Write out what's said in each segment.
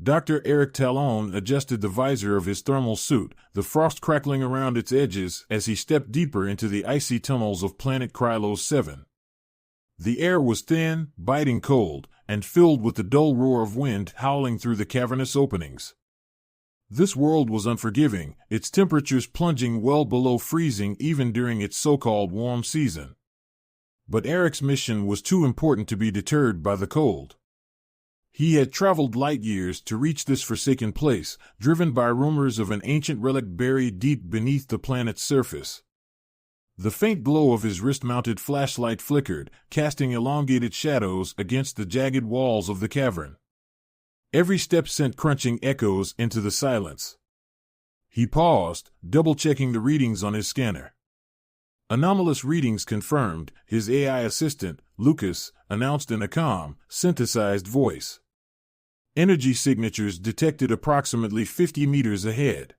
Dr. Eric Talon adjusted the visor of his thermal suit, the frost crackling around its edges as he stepped deeper into the icy tunnels of planet Krylos 7. The air was thin, biting cold, and filled with the dull roar of wind howling through the cavernous openings. This world was unforgiving, its temperatures plunging well below freezing even during its so-called warm season. But Eric's mission was too important to be deterred by the cold. He had traveled light years to reach this forsaken place, driven by rumors of an ancient relic buried deep beneath the planet's surface. The faint glow of his wrist-mounted flashlight flickered, casting elongated shadows against the jagged walls of the cavern. Every step sent crunching echoes into the silence. He paused, double-checking the readings on his scanner. Anomalous readings confirmed, his AI assistant, Lucas, announced in a calm, synthesized voice. Energy signatures detected approximately 50 meters ahead.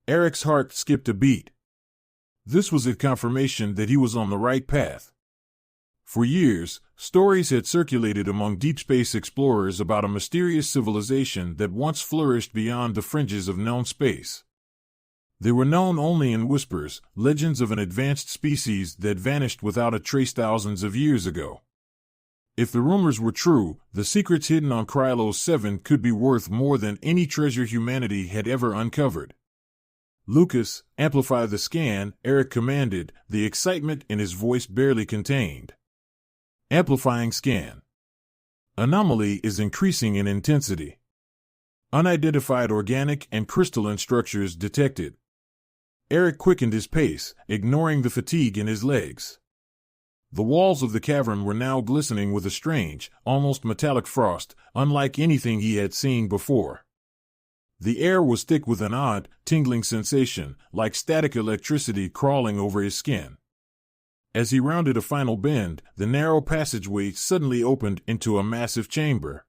Eric's heart skipped a beat. This was a confirmation that he was on the right path. For years, stories had circulated among deep space explorers about a mysterious civilization that once flourished beyond the fringes of known space. They were known only in whispers, legends of an advanced species that vanished without a trace thousands of years ago. If the rumors were true, the secrets hidden on Krylos 7 could be worth more than any treasure humanity had ever uncovered. Lucas, amplify the scan, Eric commanded, the excitement in his voice barely contained. Amplifying scan. Anomaly is increasing in intensity. Unidentified organic and crystalline structures detected. Eric quickened his pace, ignoring the fatigue in his legs. The walls of the cavern were now glistening with a strange, almost metallic frost, unlike anything he had seen before. The air was thick with an odd, tingling sensation, like static electricity crawling over his skin. As he rounded a final bend, the narrow passageway suddenly opened into a massive chamber.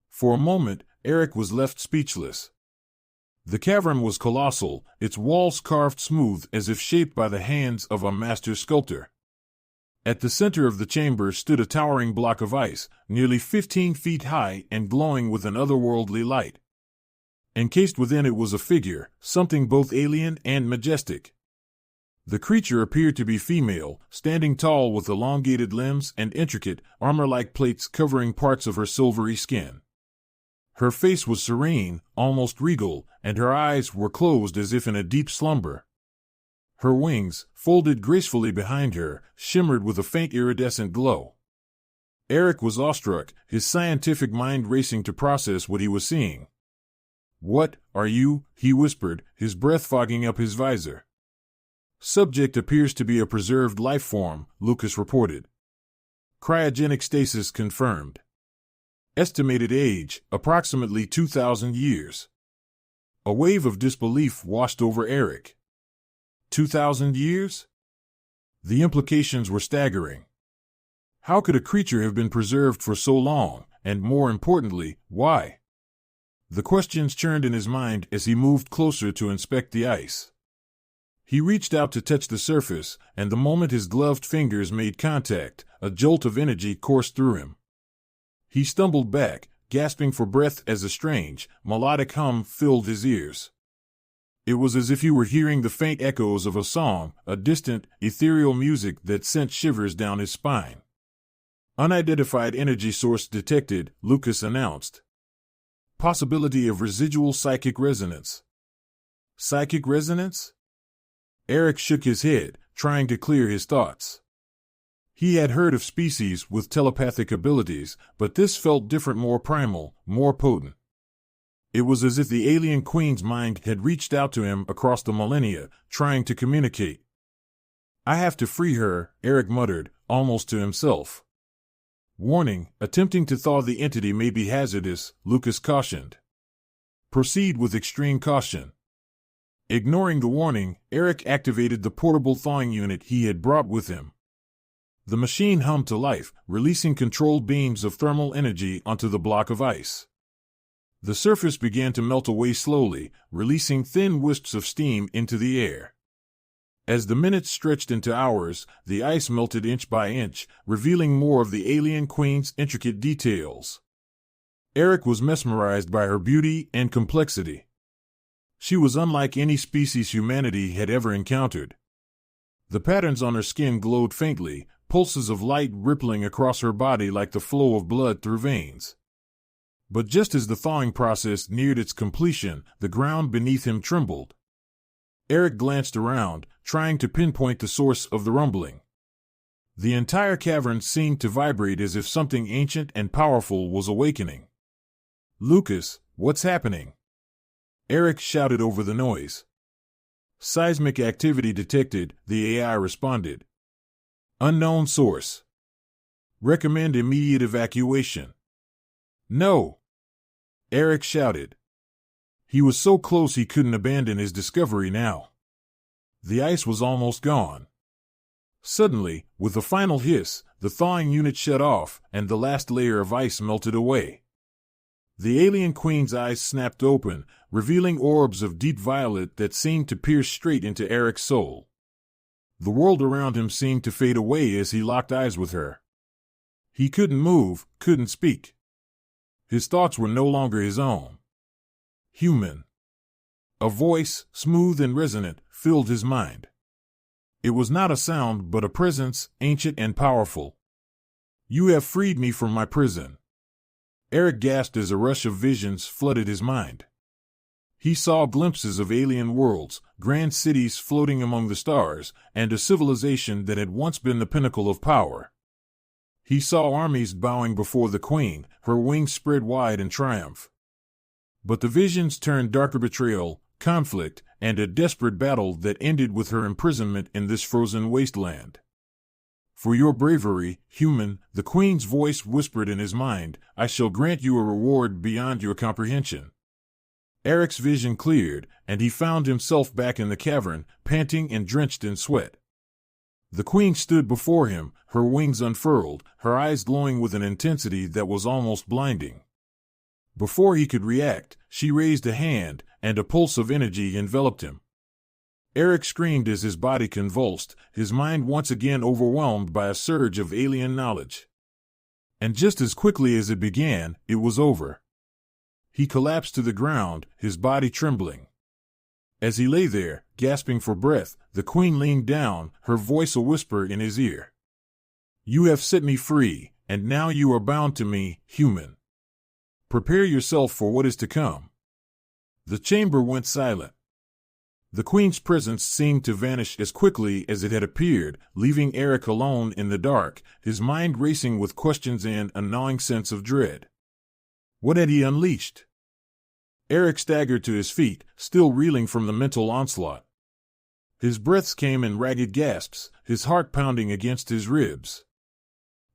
For a moment, Eric was left speechless. The cavern was colossal, its walls carved smooth as if shaped by the hands of a master sculptor. At the center of the chamber stood a towering block of ice, nearly 15 feet high and glowing with an otherworldly light. Encased within it was a figure, something both alien and majestic. The creature appeared to be female, standing tall with elongated limbs and intricate, armor-like plates covering parts of her silvery skin. Her face was serene, almost regal, and her eyes were closed as if in a deep slumber. Her wings, folded gracefully behind her, shimmered with a faint iridescent glow. Eric was awestruck, his scientific mind racing to process what he was seeing. "What are you?" he whispered, his breath fogging up his visor. "Subject appears to be a preserved life form," Lucas reported. "Cryogenic stasis confirmed. Estimated age, approximately 2,000 years." A wave of disbelief washed over Eric. 2,000 years? The implications were staggering. How could a creature have been preserved for so long, and more importantly, why? The questions churned in his mind as he moved closer to inspect the ice. He reached out to touch the surface, and the moment his gloved fingers made contact, a jolt of energy coursed through him. He stumbled back, gasping for breath as a strange, melodic hum filled his ears. It was as if he were hearing the faint echoes of a song, a distant, ethereal music that sent shivers down his spine. "Unidentified energy source detected," Lucas announced. "Possibility of residual psychic resonance." Psychic resonance? Eric shook his head, trying to clear his thoughts. He had heard of species with telepathic abilities, but this felt different, more primal, more potent. It was as if the alien queen's mind had reached out to him across the millennia, trying to communicate. "I have to free her," Eric muttered, almost to himself. "Warning, attempting to thaw the entity may be hazardous," Lucas cautioned. "Proceed with extreme caution." Ignoring the warning, Eric activated the portable thawing unit he had brought with him. The machine hummed to life, releasing controlled beams of thermal energy onto the block of ice. The surface began to melt away slowly, releasing thin wisps of steam into the air. As the minutes stretched into hours, the ice melted inch by inch, revealing more of the alien queen's intricate details. Eric was mesmerized by her beauty and complexity. She was unlike any species humanity had ever encountered. The patterns on her skin glowed faintly, pulses of light rippling across her body like the flow of blood through veins. But just as the thawing process neared its completion, the ground beneath him trembled. Eric glanced around, trying to pinpoint the source of the rumbling. The entire cavern seemed to vibrate as if something ancient and powerful was awakening. "Lucas, what's happening?" Eric shouted over the noise. "Seismic activity detected," the AI responded. "Unknown source. Recommend immediate evacuation." "No!" Eric shouted. He was so close he couldn't abandon his discovery now. The ice was almost gone. Suddenly, with a final hiss, the thawing unit shut off, and the last layer of ice melted away. The alien queen's eyes snapped open, revealing orbs of deep violet that seemed to pierce straight into Eric's soul. The world around him seemed to fade away as he locked eyes with her. He couldn't move, couldn't speak. His thoughts were no longer his own. Human. A voice, smooth and resonant, filled his mind. It was not a sound but a presence, ancient and powerful. "You have freed me from my prison." Eric gasped as a rush of visions flooded his mind. He saw glimpses of alien worlds, grand cities floating among the stars, and a civilization that had once been the pinnacle of power. He saw armies bowing before the queen, her wings spread wide in triumph. But the visions turned darker betrayal, conflict, and a desperate battle that ended with her imprisonment in this frozen wasteland. "For your bravery, human," the queen's voice whispered in his mind, "I shall grant you a reward beyond your comprehension." Eric's vision cleared, and he found himself back in the cavern, panting and drenched in sweat. The queen stood before him, her wings unfurled, her eyes glowing with an intensity that was almost blinding. Before he could react, she raised a hand, and a pulse of energy enveloped him. Eric screamed as his body convulsed, his mind once again overwhelmed by a surge of alien knowledge. And just as quickly as it began, it was over. He collapsed to the ground, his body trembling. As he lay there, gasping for breath, the queen leaned down, her voice a whisper in his ear. "You have set me free, and now you are bound to me, human. Prepare yourself for what is to come." The chamber went silent. The queen's presence seemed to vanish as quickly as it had appeared, leaving Eric alone in the dark, his mind racing with questions and a gnawing sense of dread. What had he unleashed? Eric staggered to his feet, still reeling from the mental onslaught. His breaths came in ragged gasps, his heart pounding against his ribs.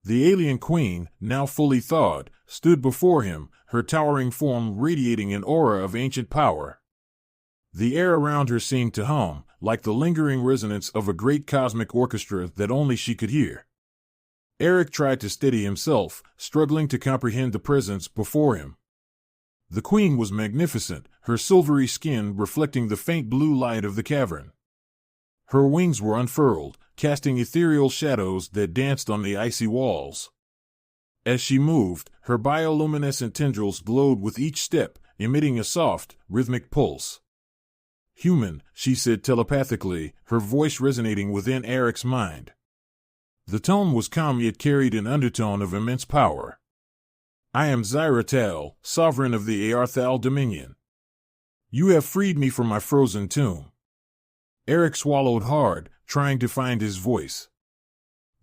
The alien queen, now fully thawed, stood before him, her towering form radiating an aura of ancient power. The air around her seemed to hum, like the lingering resonance of a great cosmic orchestra that only she could hear. Eric tried to steady himself, struggling to comprehend the presence before him. The queen was magnificent, her silvery skin reflecting the faint blue light of the cavern. Her wings were unfurled, casting ethereal shadows that danced on the icy walls. As she moved, her bioluminescent tendrils glowed with each step, emitting a soft, rhythmic pulse. "Human," she said telepathically, her voice resonating within Eric's mind. The tone was calm yet carried an undertone of immense power. "I am Zyratal, sovereign of the Aarthal Dominion. You have freed me from my frozen tomb." Eric swallowed hard, trying to find his voice.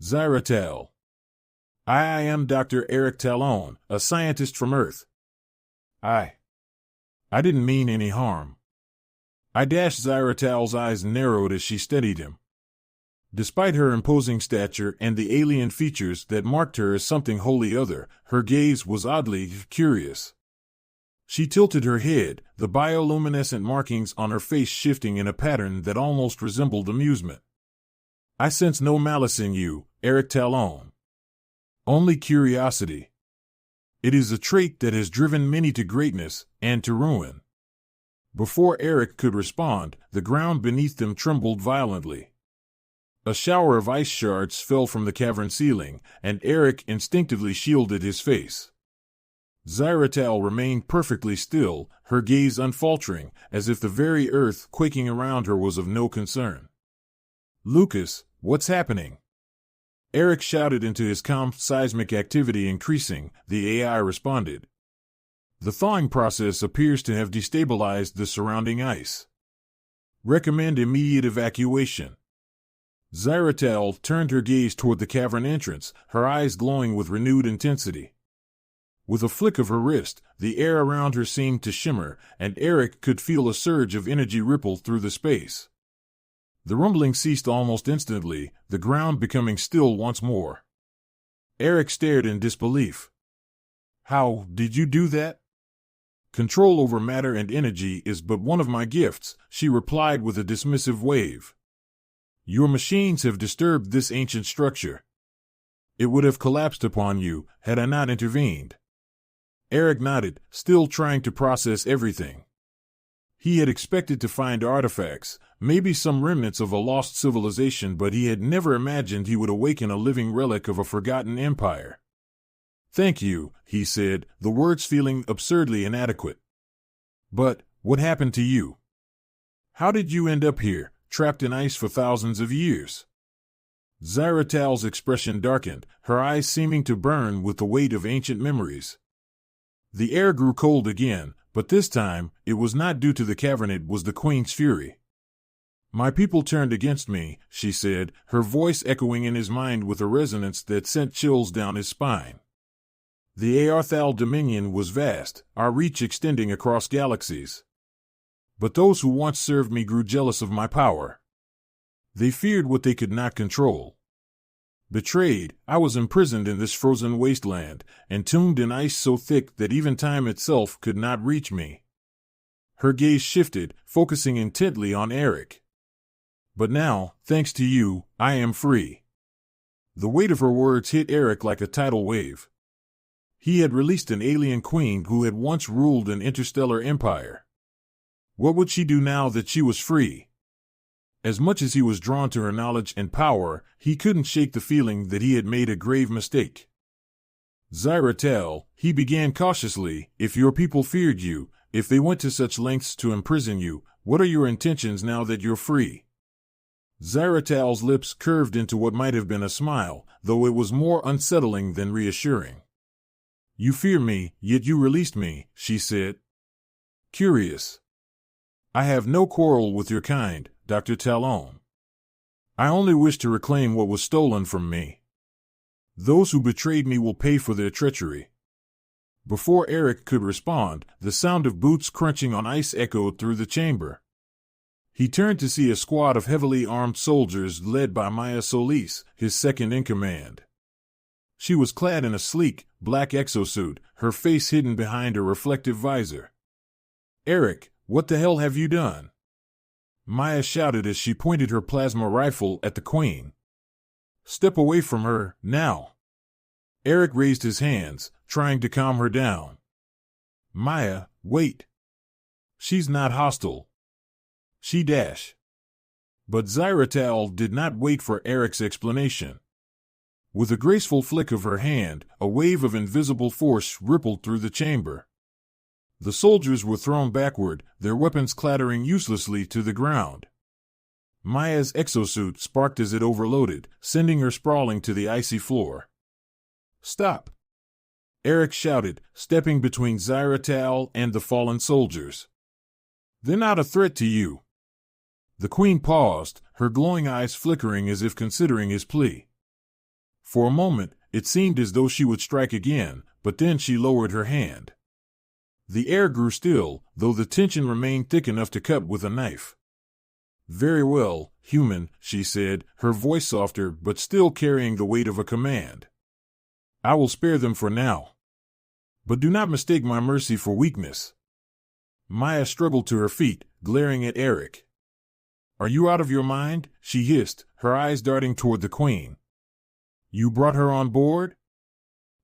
"Zyratal. I am Dr. Eric Talon, a scientist from Earth. I didn't mean any harm." Zyratal's eyes narrowed as she studied him. Despite her imposing stature and the alien features that marked her as something wholly other, her gaze was oddly curious. She tilted her head, the bioluminescent markings on her face shifting in a pattern that almost resembled amusement. "I sense no malice in you, Eric Talon. Only curiosity. It is a trait that has driven many to greatness and to ruin." Before Eric could respond, the ground beneath them trembled violently. A shower of ice shards fell from the cavern ceiling, and Eric instinctively shielded his face. Zyratal remained perfectly still, her gaze unfaltering, as if the very earth quaking around her was of no concern. "Lucas, what's happening?" Eric shouted into his comm, seismic activity increasing. The AI responded. "The thawing process appears to have destabilized the surrounding ice. Recommend immediate evacuation." Zyratal turned her gaze toward the cavern entrance, her eyes glowing with renewed intensity. With a flick of her wrist, the air around her seemed to shimmer, and Eric could feel a surge of energy ripple through the space. The rumbling ceased almost instantly, the ground becoming still once more. Eric stared in disbelief. "How did you do that?" "Control over matter and energy is but one of my gifts," she replied with a dismissive wave. "Your machines have disturbed this ancient structure. It would have collapsed upon you had I not intervened." Eric nodded, still trying to process everything. He had expected to find artifacts, maybe some remnants of a lost civilization, but he had never imagined he would awaken a living relic of a forgotten empire. "Thank you," he said, the words feeling absurdly inadequate. "But what happened to you? How did you end up here, trapped in ice for thousands of years?" Zyratal's expression darkened, her eyes seeming to burn with the weight of ancient memories. The air grew cold again, but this time it was not due to the cavern, it was the Queen's fury. "My people turned against me," she said, her voice echoing in his mind with a resonance that sent chills down his spine. "The Aarthal dominion was vast, our reach extending across galaxies. But those who once served me grew jealous of my power. They feared what they could not control. Betrayed, I was imprisoned in this frozen wasteland, entombed in ice so thick that even time itself could not reach me." Her gaze shifted, focusing intently on Eric. "But now, thanks to you, I am free." The weight of her words hit Eric like a tidal wave. He had released an alien queen who had once ruled an interstellar empire. What would she do now that she was free? As much as he was drawn to her knowledge and power, he couldn't shake the feeling that he had made a grave mistake. "Zyratal," he began cautiously, "if your people feared you, if they went to such lengths to imprison you, what are your intentions now that you're free?" Zyratal's lips curved into what might have been a smile, though it was more unsettling than reassuring. "You fear me, yet you released me," she said. "Curious. I have no quarrel with your kind, Dr. Talon. I only wish to reclaim what was stolen from me. Those who betrayed me will pay for their treachery." Before Eric could respond, the sound of boots crunching on ice echoed through the chamber. He turned to see a squad of heavily armed soldiers led by Maya Solis, his second in command. She was clad in a sleek, black exosuit, her face hidden behind a reflective visor. "Eric, what the hell have you done?" Maya shouted as she pointed her plasma rifle at the Queen. "Step away from her, now." Eric raised his hands, trying to calm her down. "Maya, wait. She's not hostile." She dash. But Zyratal did not wait for Eric's explanation. With a graceful flick of her hand, a wave of invisible force rippled through the chamber. The soldiers were thrown backward, their weapons clattering uselessly to the ground. Maya's exosuit sparked as it overloaded, sending her sprawling to the icy floor. "Stop!" Eric shouted, stepping between Zyratal and the fallen soldiers. "They're not a threat to you." The Queen paused, her glowing eyes flickering as if considering his plea. For a moment, it seemed as though she would strike again, but then she lowered her hand. The air grew still, though the tension remained thick enough to cut with a knife. "Very well, human," she said, her voice softer but still carrying the weight of a command. "I will spare them for now. But do not mistake my mercy for weakness." Maya struggled to her feet, glaring at Eric. "Are you out of your mind?" she hissed, her eyes darting toward the Queen. "You brought her on board?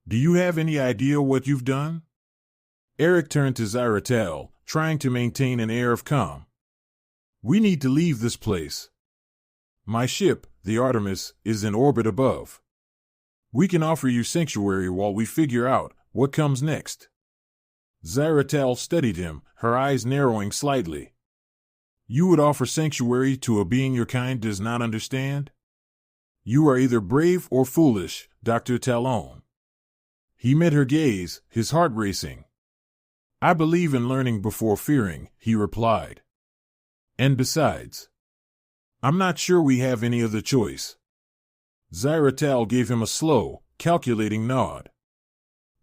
Do you have any idea what you've done?" Eric turned to Zyratal, trying to maintain an air of calm. "We need to leave this place. My ship, the Artemis, is in orbit above. We can offer you sanctuary while we figure out what comes next." Zyratel studied him, her eyes narrowing slightly. You would offer sanctuary to a being your kind does not understand? You are either brave or foolish, Dr. Talon. He met her gaze, his heart racing. I believe in learning before fearing, he replied. And besides, I'm not sure we have any other choice. Zyratel gave him a slow, calculating nod.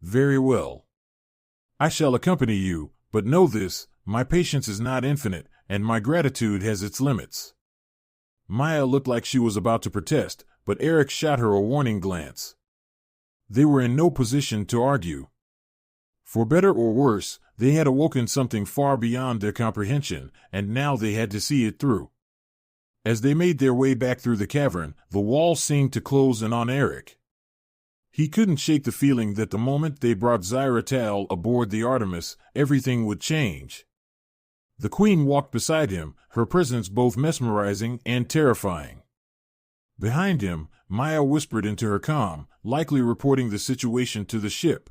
Very well. I shall accompany you, but know this, my patience is not infinite, and my gratitude has its limits. Maya looked like she was about to protest, but Eric shot her a warning glance. They were in no position to argue. For better or worse, they had awoken something far beyond their comprehension, and now they had to see it through. As they made their way back through the cavern, the wall seemed to close in on Eric. He couldn't shake the feeling that the moment they brought Zyratel aboard the Artemis, everything would change. The Queen walked beside him, her presence both mesmerizing and terrifying. Behind him, Maya whispered into her comm, likely reporting the situation to the ship.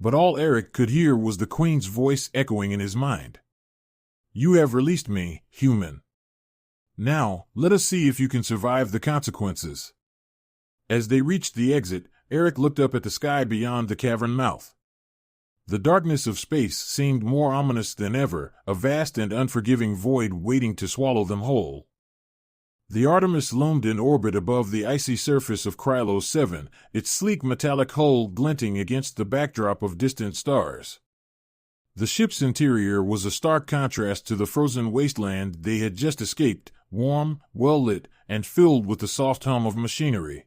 But all Eric could hear was the Queen's voice echoing in his mind. You have released me, human. Now, let us see if you can survive the consequences. As they reached the exit, Eric looked up at the sky beyond the cavern mouth. The darkness of space seemed more ominous than ever, a vast and unforgiving void waiting to swallow them whole. The Artemis loomed in orbit above the icy surface of Krylos 7, its sleek metallic hull glinting against the backdrop of distant stars. The ship's interior was a stark contrast to the frozen wasteland they had just escaped, warm, well-lit, and filled with the soft hum of machinery.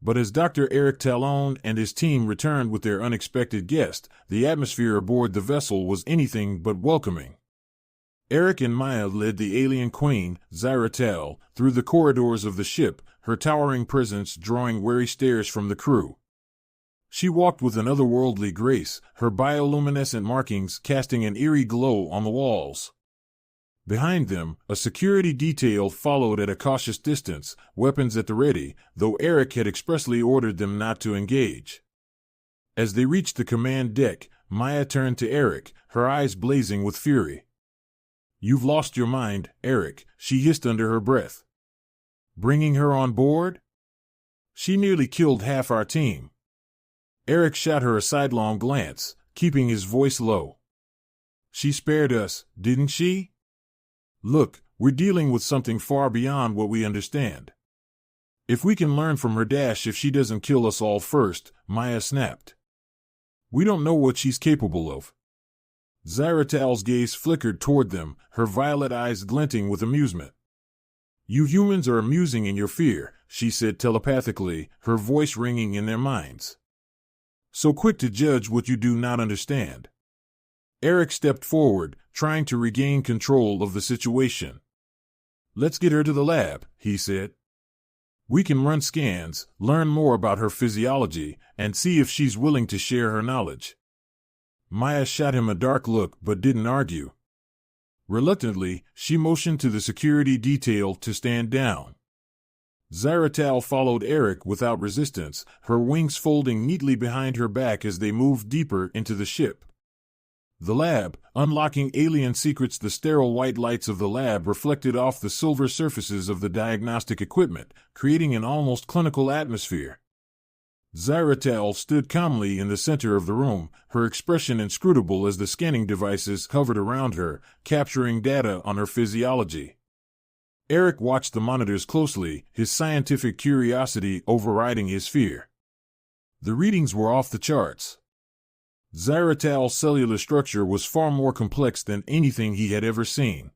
But as Dr. Eric Talon and his team returned with their unexpected guest, the atmosphere aboard the vessel was anything but welcoming. Eric and Maya led the alien queen, Zyratel, through the corridors of the ship, her towering presence drawing wary stares from the crew. She walked with an otherworldly grace, her bioluminescent markings casting an eerie glow on the walls. Behind them, a security detail followed at a cautious distance, weapons at the ready, though Eric had expressly ordered them not to engage. As they reached the command deck, Maya turned to Eric, her eyes blazing with fury. You've lost your mind, Eric, she hissed under her breath. Bringing her on board? She nearly killed half our team. Eric shot her a sidelong glance, keeping his voice low. She spared us, didn't she? Look, we're dealing with something far beyond what we understand. If we can learn from her dash if she doesn't kill us all first, Maya snapped. We don't know what she's capable of. Zyratel's gaze flickered toward them, her violet eyes glinting with amusement. You humans are amusing in your fear, she said telepathically, her voice ringing in their minds. So quick to judge what you do not understand. Eric stepped forward, trying to regain control of the situation. Let's get her to the lab, he said. We can run scans, learn more about her physiology, and see if she's willing to share her knowledge. Maya shot him a dark look but didn't argue. Reluctantly, she motioned to the security detail to stand down. Zyratel followed Eric without resistance, her wings folding neatly behind her back as they moved deeper into the ship. The lab, unlocking alien secrets. The sterile white lights of the lab reflected off the silver surfaces of the diagnostic equipment, creating an almost clinical atmosphere. Zyratel stood calmly in the center of the room, her expression inscrutable as the scanning devices hovered around her, capturing data on her physiology. Eric watched the monitors closely, his scientific curiosity overriding his fear. The readings were off the charts. Zyratel's cellular structure was far more complex than anything he had ever seen.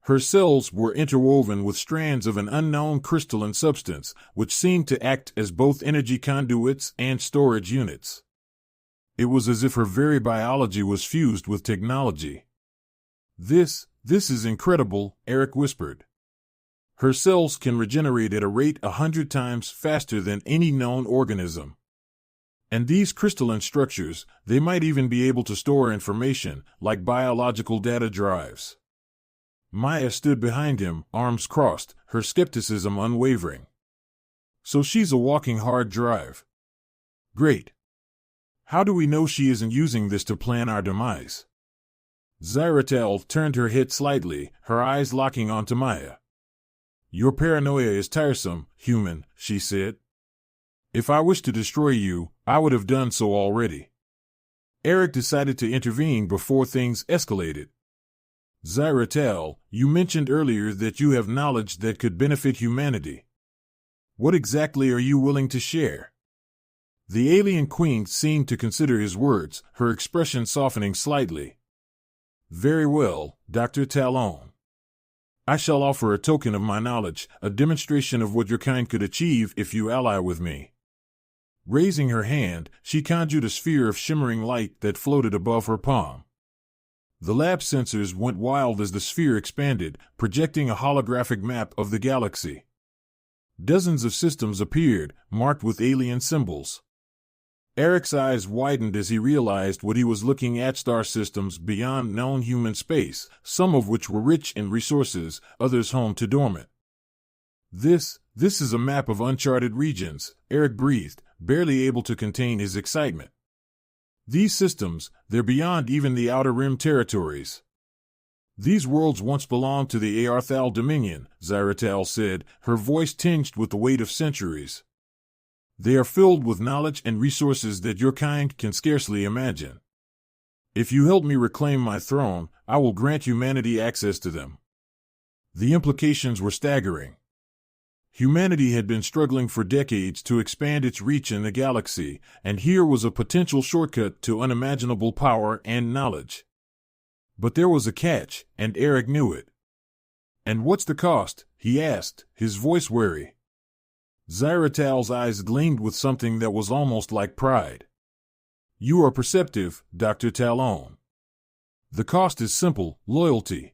Her cells were interwoven with strands of an unknown crystalline substance, which seemed to act as both energy conduits and storage units. It was as if her very biology was fused with technology. This is incredible, Eric whispered. Her cells can regenerate at a rate 100 times faster than any known organism. And these crystalline structures, they might even be able to store information, like biological data drives. Maya stood behind him, arms crossed, her skepticism unwavering. So she's a walking hard drive. Great. How do we know she isn't using this to plan our demise? Zyratel turned her head slightly, her eyes locking onto Maya. Your paranoia is tiresome, human, she said. If I wished to destroy you, I would have done so already. Eric decided to intervene before things escalated. Zyratel, you mentioned earlier that you have knowledge that could benefit humanity. What exactly are you willing to share? The alien queen seemed to consider his words, her expression softening slightly. Very well, Dr. Talon. I shall offer a token of my knowledge, a demonstration of what your kind could achieve if you ally with me. Raising her hand, she conjured a sphere of shimmering light that floated above her palm. The lab sensors went wild as the sphere expanded, projecting a holographic map of the galaxy. Dozens of systems appeared, marked with alien symbols. Eric's eyes widened as he realized what he was looking at: star systems beyond known human space, some of which were rich in resources, others home to dormant. This is a map of uncharted regions, Eric breathed, barely able to contain his excitement. These systems, they're beyond even the Outer Rim territories. These worlds once belonged to the Aarthal Dominion, Zyratel said, her voice tinged with the weight of centuries. They are filled with knowledge and resources that your kind can scarcely imagine. If you help me reclaim my throne, I will grant humanity access to them. The implications were staggering. Humanity had been struggling for decades to expand its reach in the galaxy, and here was a potential shortcut to unimaginable power and knowledge. But there was a catch, and Eric knew it. And what's the cost? He asked, his voice wary. Zyratel's eyes gleamed with something that was almost like pride. You are perceptive, Dr. Talon. The cost is simple: loyalty.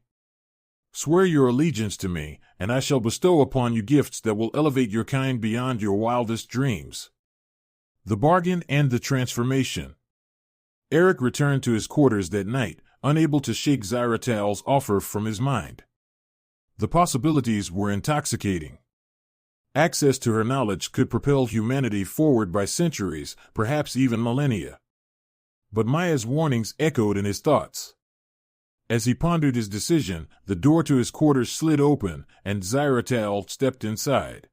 Swear your allegiance to me, and I shall bestow upon you gifts that will elevate your kind beyond your wildest dreams. The bargain and the transformation. Eric returned to his quarters that night, unable to shake Zyratel's offer from his mind. The possibilities were intoxicating. Access to her knowledge could propel humanity forward by centuries, perhaps even millennia. But Maya's warnings echoed in his thoughts. As he pondered his decision, the door to his quarters slid open, and Zyratel stepped inside.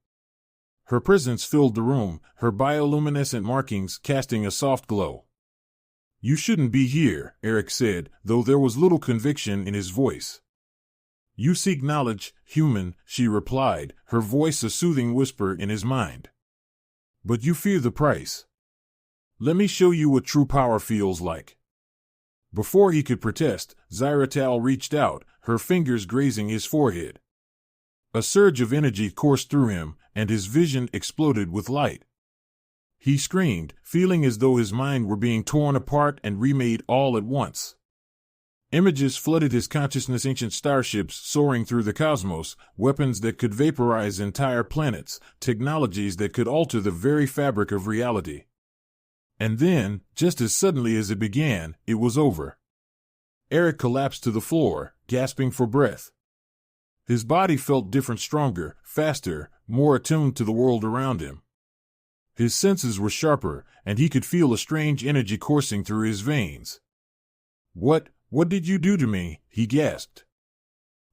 Her presence filled the room, her bioluminescent markings casting a soft glow. You shouldn't be here, Eric said, though there was little conviction in his voice. You seek knowledge, human, she replied, her voice a soothing whisper in his mind. But you fear the price. Let me show you what true power feels like. Before he could protest, Zyratel reached out, her fingers grazing his forehead. A surge of energy coursed through him, and his vision exploded with light. He screamed, feeling as though his mind were being torn apart and remade all at once. Images flooded his consciousness: ancient starships soaring through the cosmos, weapons that could vaporize entire planets, technologies that could alter the very fabric of reality. And then, just as suddenly as it began, it was over. Eric collapsed to the floor, gasping for breath. His body felt different, stronger, faster, more attuned to the world around him. His senses were sharper, and he could feel a strange energy coursing through his veins. What did you do to me? He gasped.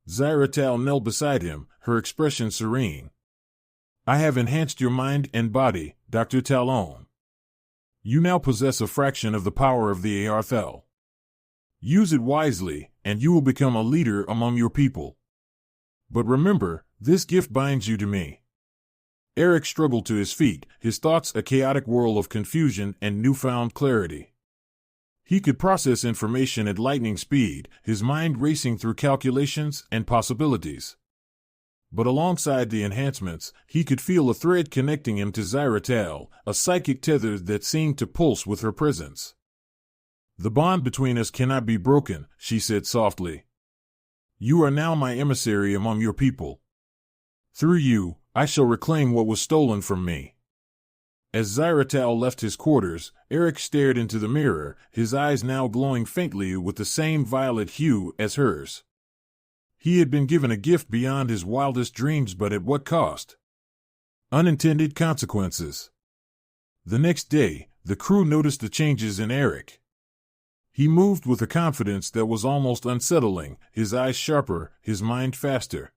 Zyratel knelt beside him, her expression serene. I have enhanced your mind and body, Dr. Talon. You now possess a fraction of the power of the Aarthal. Use it wisely, and you will become a leader among your people. But remember, this gift binds you to me. Eric struggled to his feet, his thoughts a chaotic whirl of confusion and newfound clarity. He could process information at lightning speed, his mind racing through calculations and possibilities. But alongside the enhancements, he could feel a thread connecting him to Zyratel, a psychic tether that seemed to pulse with her presence. The bond between us cannot be broken, she said softly. You are now my emissary among your people. Through you, I shall reclaim what was stolen from me. As Zyratel left his quarters, Eric stared into the mirror, his eyes now glowing faintly with the same violet hue as hers. He had been given a gift beyond his wildest dreams, but at what cost? Unintended consequences. The next day, the crew noticed the changes in Eric. He moved with a confidence that was almost unsettling, his eyes sharper, his mind faster.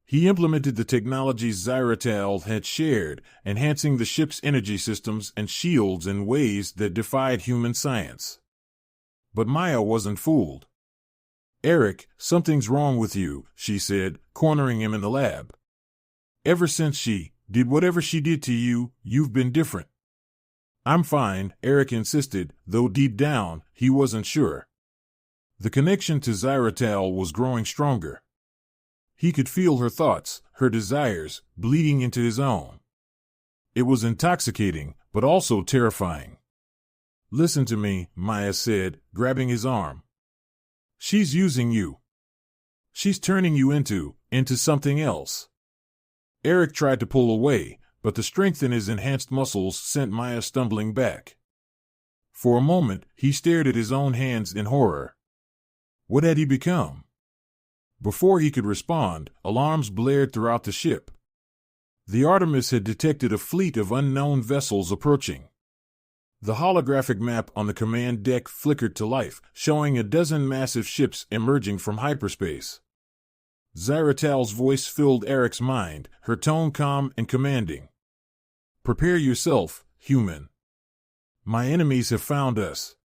He implemented the technologies Zyratal had shared, enhancing the ship's energy systems and shields in ways that defied human science. But Maya wasn't fooled. "Eric, something's wrong with you," she said, cornering him in the lab. "Ever since she did whatever she did to you, you've been different." "I'm fine," Eric insisted, though deep down, he wasn't sure. The connection to Zyratal was growing stronger. He could feel her thoughts, her desires, bleeding into his own. It was intoxicating, but also terrifying. "Listen to me," Maya said, grabbing his arm. "She's using you. She's turning you into something else." Eric tried to pull away, but the strength in his enhanced muscles sent Maya stumbling back. For a moment, he stared at his own hands in horror. What had he become? Before he could respond, alarms blared throughout the ship. The Artemis had detected a fleet of unknown vessels approaching. The holographic map on the command deck flickered to life, showing a dozen massive ships emerging from hyperspace. Zyratal's voice filled Eric's mind, her tone calm and commanding. "Prepare yourself, human. My enemies have found us.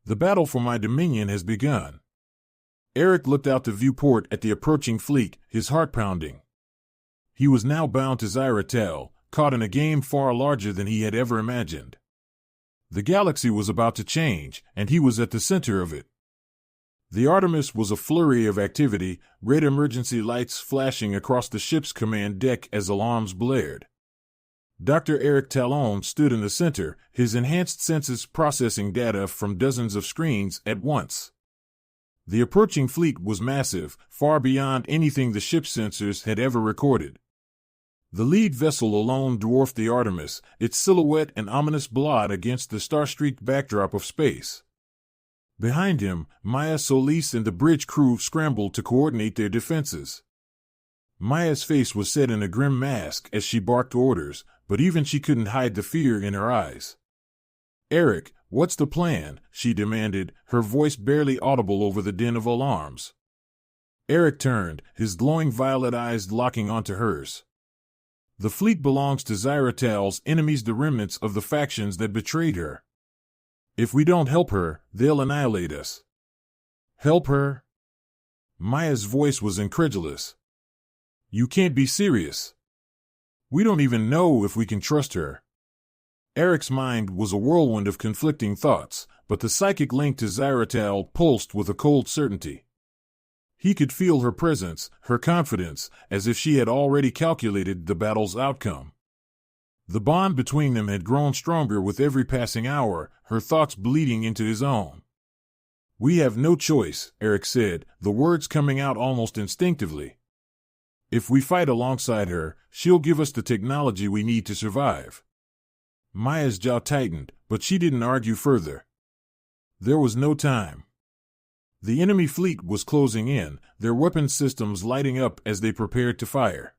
The battle for my dominion has begun." Eric looked out the viewport at the approaching fleet, his heart pounding. He was now bound to Zyratal, caught in a game far larger than he had ever imagined. The galaxy was about to change, and he was at the center of it. The Artemis was a flurry of activity, red emergency lights flashing across the ship's command deck as alarms blared. Dr. Eric Talon stood in the center, his enhanced senses processing data from dozens of screens at once. The approaching fleet was massive, far beyond anything the ship's sensors had ever recorded. The lead vessel alone dwarfed the Artemis, its silhouette an ominous blot against the star-streaked backdrop of space. Behind him, Maya Solis and the bridge crew scrambled to coordinate their defenses. Maya's face was set in a grim mask as she barked orders, but even she couldn't hide the fear in her eyes. "Eric, what's the plan?" she demanded, her voice barely audible over the din of alarms. Eric turned, his glowing violet eyes locking onto hers. "The fleet belongs to Zyratal's enemies, the remnants of the factions that betrayed her. If we don't help her, they'll annihilate us." "Help her?" Maya's voice was incredulous. "You can't be serious. We don't even know if we can trust her." Eric's mind was a whirlwind of conflicting thoughts, but the psychic link to Zyratal pulsed with a cold certainty. He could feel her presence, her confidence, as if she had already calculated the battle's outcome. The bond between them had grown stronger with every passing hour, her thoughts bleeding into his own. "We have no choice," Eric said, the words coming out almost instinctively. "If we fight alongside her, she'll give us the technology we need to survive." Maya's jaw tightened, but she didn't argue further. There was no time. The enemy fleet was closing in, their weapons systems lighting up as they prepared to fire.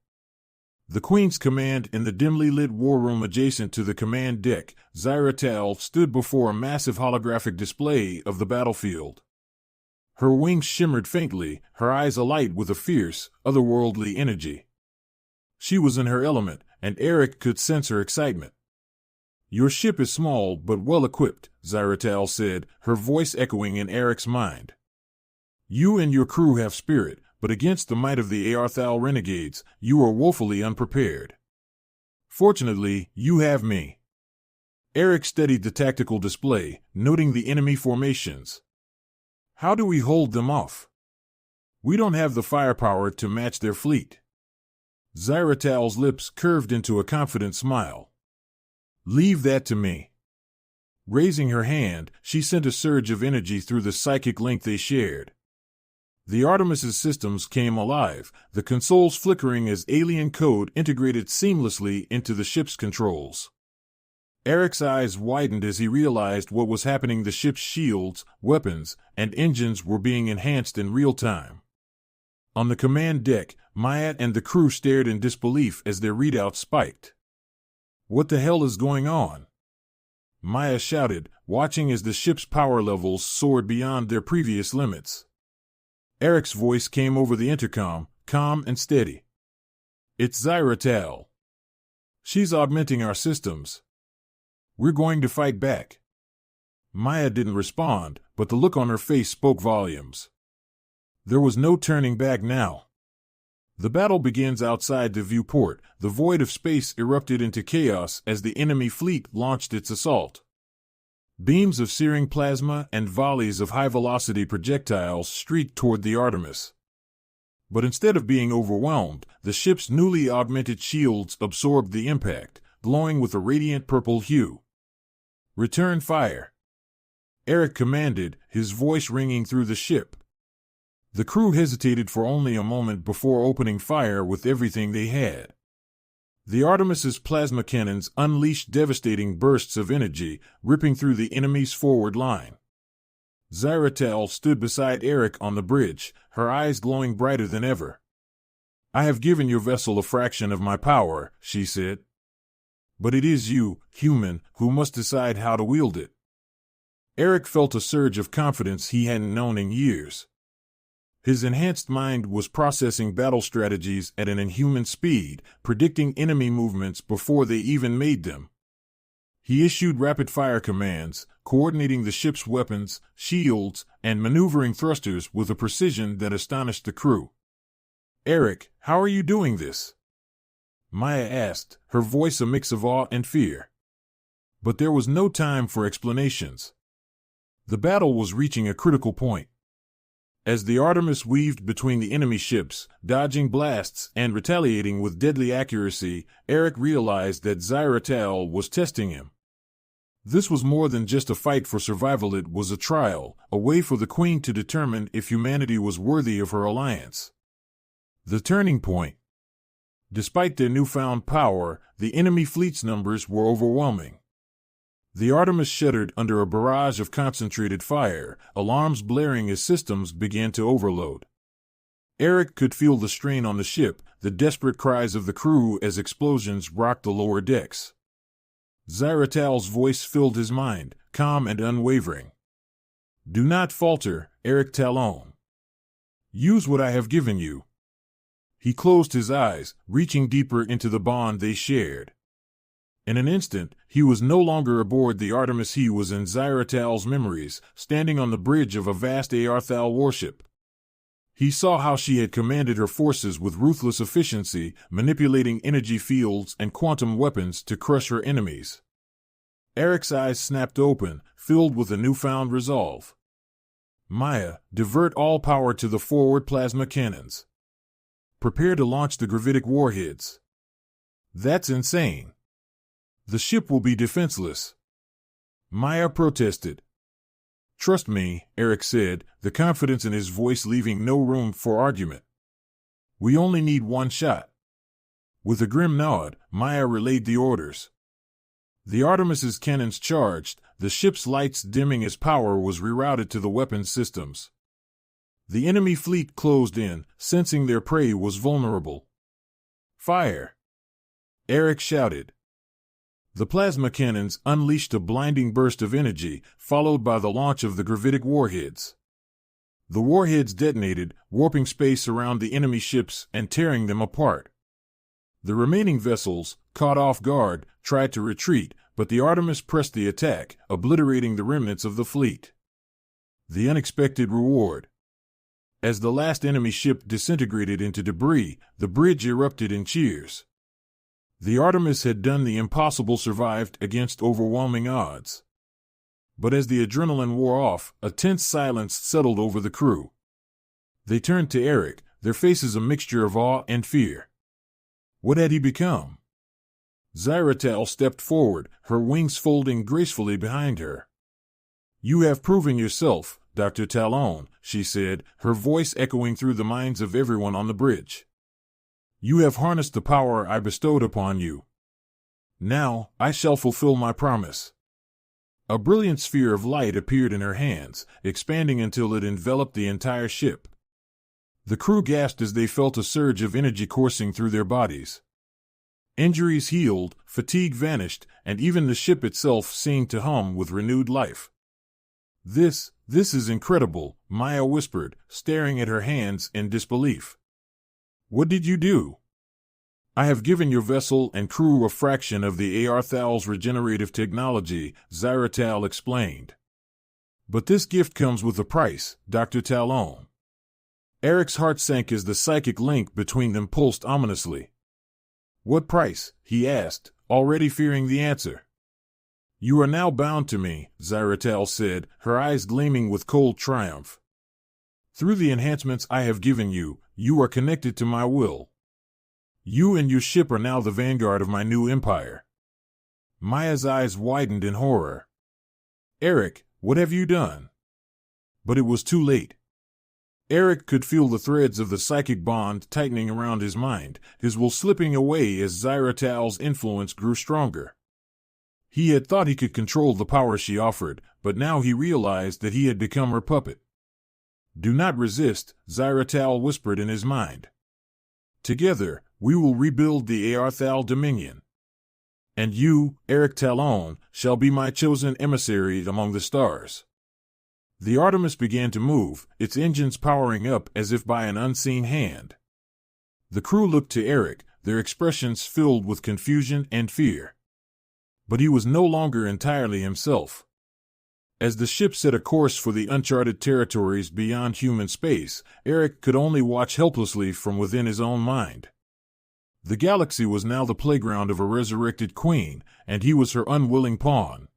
The Queen's command in the dimly lit war room adjacent to the command deck, Zyratal stood before a massive holographic display of the battlefield. Her wings shimmered faintly, her eyes alight with a fierce, otherworldly energy. She was in her element, and Eric could sense her excitement. "Your ship is small but well-equipped," Zyratal said, her voice echoing in Eric's mind. "You and your crew have spirit, but against the might of the Aarthal renegades, you are woefully unprepared. Fortunately, you have me." Eric studied the tactical display, noting the enemy formations. "How do we hold them off? We don't have the firepower to match their fleet." Zyratal's lips curved into a confident smile. "Leave that to me." Raising her hand, she sent a surge of energy through the psychic link they shared. The Artemis's systems came alive, the consoles flickering as alien code integrated seamlessly into the ship's controls. Eric's eyes widened as he realized what was happening. The ship's shields, weapons, and engines were being enhanced in real time. On the command deck, Maya and the crew stared in disbelief as their readouts spiked. "What the hell is going on?" Maya shouted, watching as the ship's power levels soared beyond their previous limits. Eric's voice came over the intercom, calm and steady. "It's Zyra Tal. She's augmenting our systems. We're going to fight back." Maya didn't respond, but the look on her face spoke volumes. There was no turning back now. The battle begins outside the viewport. The void of space erupted into chaos as the enemy fleet launched its assault. Beams of searing plasma and volleys of high-velocity projectiles streaked toward the Artemis. But instead of being overwhelmed, the ship's newly augmented shields absorbed the impact, glowing with a radiant purple hue. "Return fire," Eric commanded, his voice ringing through the ship. The crew hesitated for only a moment before opening fire with everything they had. The Artemis's plasma cannons unleashed devastating bursts of energy, ripping through the enemy's forward line. Zyra stood beside Eric on the bridge, her eyes glowing brighter than ever. "I have given your vessel a fraction of my power," she said. "But it is you, human, who must decide how to wield it." Eric felt a surge of confidence he hadn't known in years. His enhanced mind was processing battle strategies at an inhuman speed, predicting enemy movements before they even made them. He issued rapid-fire commands, coordinating the ship's weapons, shields, and maneuvering thrusters with a precision that astonished the crew. "Eric, how are you doing this?" Maya asked, her voice a mix of awe and fear. But there was no time for explanations. The battle was reaching a critical point. As the Artemis weaved between the enemy ships, dodging blasts and retaliating with deadly accuracy, Eric realized that Zyra was testing him. This was more than just a fight for survival, it was a trial, a way for the Queen to determine if humanity was worthy of her alliance. The turning point. Despite their newfound power, the enemy fleet's numbers were overwhelming. The Artemis shuddered under a barrage of concentrated fire, alarms blaring as systems began to overload. Eric could feel the strain on the ship, the desperate cries of the crew as explosions rocked the lower decks. Zyra voice filled his mind, calm and unwavering. "Do not falter, Eric Talon. Use what I have given you." He closed his eyes, reaching deeper into the bond they shared. In an instant, he was no longer aboard the Artemis. He was in Zyra memories, standing on the bridge of a vast Arthal warship. He saw how she had commanded her forces with ruthless efficiency, manipulating energy fields and quantum weapons to crush her enemies. Eric's eyes snapped open, filled with a newfound resolve. "Maya, divert all power to the forward plasma cannons. Prepare to launch the gravitic warheads." "That's insane. The ship will be defenseless." Maya protested. "Trust me," Eric said, the confidence in his voice leaving no room for argument. "We only need one shot." With a grim nod, Maya relayed the orders. The Artemis's cannons charged, the ship's lights dimming as power was rerouted to the weapons systems. The enemy fleet closed in, sensing their prey was vulnerable. "Fire!" Eric shouted. The plasma cannons unleashed a blinding burst of energy, followed by the launch of the gravitic warheads. The warheads detonated, warping space around the enemy ships and tearing them apart. The remaining vessels, caught off guard, tried to retreat, but the Artemis pressed the attack, obliterating the remnants of the fleet. The unexpected reward. As the last enemy ship disintegrated into debris, the bridge erupted in cheers. The Artemis had done the impossible, survived against overwhelming odds. But as the adrenaline wore off, a tense silence settled over the crew. They turned to Eric, their faces a mixture of awe and fear. What had he become? Zyra stepped forward, her wings folding gracefully behind her. "You have proven yourself, Dr. Talon," she said, her voice echoing through the minds of everyone on the bridge. "You have harnessed the power I bestowed upon you. Now, I shall fulfill my promise." A brilliant sphere of light appeared in her hands, expanding until it enveloped the entire ship. The crew gasped as they felt a surge of energy coursing through their bodies. Injuries healed, fatigue vanished, and even the ship itself seemed to hum with renewed life. This is incredible, Maya whispered, staring at her hands in disbelief. What did you do? I have given your vessel and crew a fraction of the Unthaws' regenerative technology, Zyratal explained. But this gift comes with a price, Dr. Talon. Eric's heart sank as the psychic link between them pulsed ominously. What price? He asked, already fearing the answer. You are now bound to me, Zyratal said, her eyes gleaming with cold triumph. Through the enhancements I have given you, you are connected to my will. You and your ship are now the vanguard of my new empire. Maya's eyes widened in horror. Eric, what have you done? But it was too late. Eric could feel the threads of the psychic bond tightening around his mind, his will slipping away as Zyratal's influence grew stronger. He had thought he could control the power she offered, but now he realized that he had become her puppet. Do not resist, Zyratal whispered in his mind. Together, we will rebuild the Unthaws dominion. And you, Eric Talon, shall be my chosen emissary among the stars. The Artemis began to move, its engines powering up as if by an unseen hand. The crew looked to Eric, their expressions filled with confusion and fear. But he was no longer entirely himself. As the ship set a course for the uncharted territories beyond human space, Eric could only watch helplessly from within his own mind. The galaxy was now the playground of a resurrected queen, and he was her unwilling pawn.